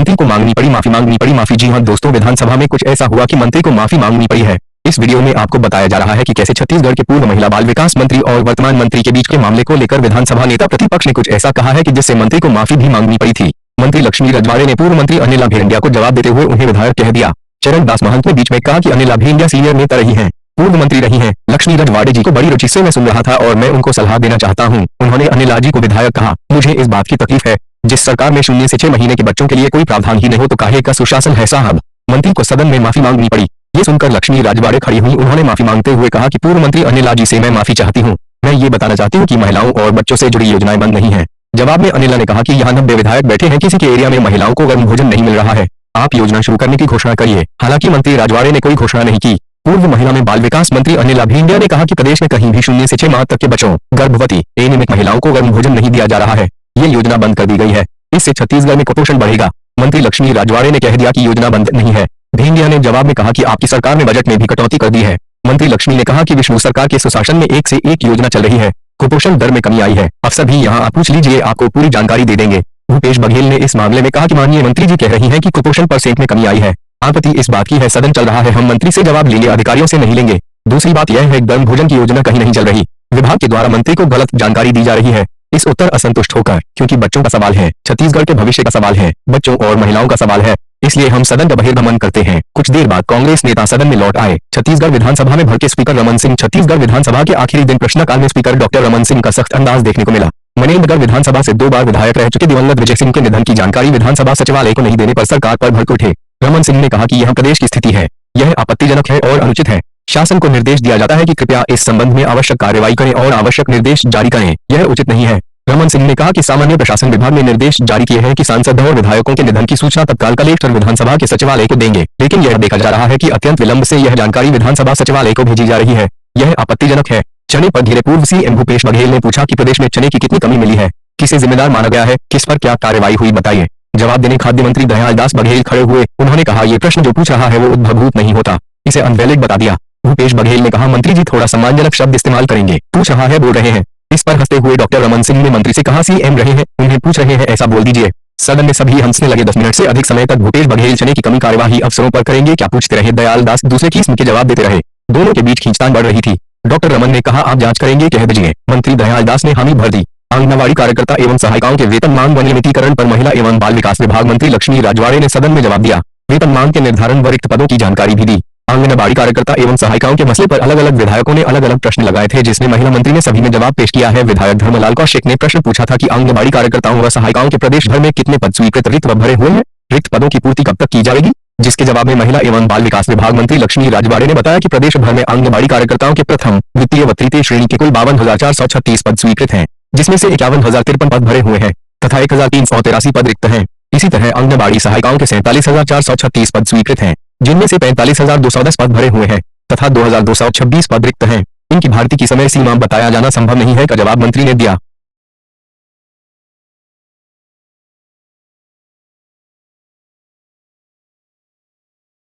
मंत्री को मांगनी पड़ी माफी। जी हां दोस्तों, विधानसभा में कुछ ऐसा हुआ कि मंत्री को माफी मांगनी पड़ी है। इस वीडियो में आपको बताया जा रहा है कि कैसे छत्तीसगढ़ के पूर्व महिला बाल विकास मंत्री और वर्तमान मंत्री के बीच के मामले को लेकर विधानसभा नेता प्रतिपक्ष ने कुछ ऐसा कहा है कि जिससे मंत्री को माफी भी मांगनी पड़ी थी। मंत्री लक्ष्मी रजवाड़े ने पूर्व मंत्री अनिला भेंडिया को जवाब देते हुए उन्हें विधायक कह दिया। चरण दास महंत ने बीच में कहा कि अनिला भेंडिया सीनियर नेता रही हैं, पूर्व मंत्री रही हैं। लक्ष्मी रजवाड़े जी को बड़ी रुचि से मैं सुन रहा था और मैं उनको सलाह देना चाहता हूं। उन्होंने अनिला जी को विधायक कहा। मुझे इस बात की तकलीफ है, जिस सरकार में 0 से 6 महीने के बच्चों के लिए कोई प्रावधान ही नहीं हो तो काहे का सुशासन है साहब। मंत्री को सदन में माफी मांगनी पड़ी। ये सुनकर लक्ष्मी रजवाड़े खड़ी हुई। उन्होंने माफी मांगते हुए कहा कि पूर्व मंत्री अनिला जी से मैं माफी चाहती हूँ। मैं ये बताना चाहती हूँ कि महिलाओं और बच्चों से जुड़ी योजनाएं बंद नहीं है। जवाब में अनिला ने कहा कि यहाँ 90 विधायक बैठे हैं, किसी के एरिया में महिलाओं को गर्म भोजन नहीं मिल रहा है। आप योजना शुरू करने की घोषणा करिए। हालांकि मंत्री रजवाड़े ने कोई घोषणा नहीं की। पूर्व महिला में बाल विकास मंत्री अनिला भेंडिया ने कहा कि प्रदेश में कहीं भी 0 से 6 माह तक के बच्चों, गर्भवती, एनीमिक महिलाओं को गर्म भोजन नहीं दिया जा रहा है। ये योजना बंद कर दी गई है। इससे छत्तीसगढ़ में कुपोषण बढ़ेगा। मंत्री लक्ष्मी रजवाड़े ने कह दिया कि योजना बंद नहीं है। भेंडिया ने जवाब में कहा कि आपकी सरकार ने बजट में भी कटौती कर दी है। मंत्री लक्ष्मी ने कहा कि विष्णु सरकार के सुशासन में एक से एक योजना चल रही है। कुपोषण दर में कमी आई है। अफसर भी यहाँ आप पूछ लीजिए, आपको पूरी जानकारी दे देंगे। भूपेश बघेल ने इस मामले में कहा कि माननीय मंत्री जी कह रही हैं कि कुपोषण % में कमी आई है। आपत्ति इस बात की है, सदन चल रहा है, हम मंत्री से जवाब लेंगे, अधिकारियों से नहीं लेंगे। दूसरी बात यह है, गर्म भोजन की योजना कहीं नहीं चल रही। विभाग के द्वारा मंत्री को गलत जानकारी दी जा रही है। इस उत्तर असंतुष्ट होकर, क्योंकि बच्चों का सवाल है, छत्तीसगढ़ के भविष्य का सवाल है, बच्चों और महिलाओं का सवाल है, इसलिए हम सदन का बहिर्गमन करते हैं। कुछ देर बाद कांग्रेस नेता सदन में लौट आए। छत्तीसगढ़ विधानसभा में भड़के स्पीकर रमन सिंह। छत्तीसगढ़ विधानसभा के आखिरी दिन प्रश्नकाल में स्पीकर डॉक्टर रमन सिंह का सख्त अंदाज देखने को मिला। मनेन्द्रगढ़ विधानसभा से 2 बार विधायक रह चुके दिवंगत विजय सिंह के निधन की जानकारी विधानसभा सचिवालय को नहीं देने पर सरकार पर भड़क उठे। रमन सिंह ने कहा कि यह प्रदेश की स्थिति है, यह आपत्तिजनक है और अनुचित है। शासन को निर्देश दिया जाता है कि कृपया इस संबंध में आवश्यक कार्रवाई करें और आवश्यक निर्देश जारी करें, यह उचित नहीं है। रमन सिंह ने कहा कि सामान्य प्रशासन विभाग ने निर्देश जारी किए हैं कि सांसद और विधायकों के निधन की सूचना तत्काल कलेक्टर विधानसभा के सचिवालय को देंगे, लेकिन यह देखा जा रहा है कि अत्यंत विलंब से यह जानकारी विधानसभा सचिवालय को भेजी जा रही है। यह आपत्तिजनक है। चने पर घिरे पूर्व सीएम भूपेश बघेल ने पूछा कि प्रदेश में चने की कितनी कमी मिली है, किसे जिम्मेदार माना गया है, किस पर क्या कार्रवाई हुई, बताइए। जवाब देने खाद्य मंत्री दयाल दास बघेल खड़े हुए। उन्होंने कहा, ये प्रश्न जो पूछ रहा है वो उद्भवभूत नहीं होता, इसे अनवैलिड बता दिया। भूपेश बघेल ने कहा, मंत्री जी थोड़ा सम्मानजनक शब्द इस्तेमाल करेंगे, पूछ रहा है बोल रहे हैं। इस पर हंसते हुए डॉक्टर रमन सिंह ने मंत्री से कहा, सीएम रहे हैं, उन्हें पूछ रहे हैं, ऐसा बोल दीजिए। सदन में सभी हंसने लगे। 10 मिनट से अधिक समय तक भूपेश बघेल चने की कमी कार्यवाही अफसरों पर करेंगे क्या पूछते रहे। दयाल दास दूसरे किस्म के जवाब देते रहे। दोनों के बीच खींचतान बढ़ रही थी। डॉक्टर रमन ने कहा, आप जांच करेंगे, कह दीजिए। मंत्री दयाल दास ने हामी भर दी। आंगनबाड़ी कार्यकर्ता एवं सहायिकाओं के वेतन मांग व नियमितीकरण पर महिला एवं बाल विकास विभाग मंत्री लक्ष्मी रजवाड़े ने सदन में जवाब दिया। वेतन मांग के निर्धारण व रिक्त पदों की जानकारी भी दी। आंगनबाड़ी कार्यकर्ता एवं सहायिकाओं के मसले पर अलग अलग विधायकों ने अलग अलग प्रश्न लगाए थे, जिसमें महिला मंत्री ने सभी में जवाब पेश किया है। विधायक धर्मलाल कौशिक ने प्रश्न पूछा था कि आंगनबाड़ी कार्यकर्ताओं व सहायिकाओं के प्रदेश भर में कितने पद स्वीकृत रिक्त व भरे हुए हैं, रिक्त पदों की पूर्ति कब तक की जाएगी, जिसके जवाब में महिला एवं बाल विकास विभाग मंत्री लक्ष्मी रजवाड़े ने बताया कि प्रदेश भर में आंगनबाड़ी कार्यकर्ताओं के प्रथम, द्वितीय व तृतीय श्रेणी के कुल 52,436 पद स्वीकृत हैं, जिसमें से 51,053 पद भरे हुए हैं तथा 1,383 पद रिक्त हैं। इसी तरह आंगनबाड़ी सहायिकाओं के 47,436 पद स्वीकृत हैं, जिनमें से 45,210 पद भरे हुए हैं तथा 2,226 पद रिक्त हैं। इनकी भर्ती की समय सीमा बताया जाना संभव नहीं है का जवाब मंत्री ने दिया।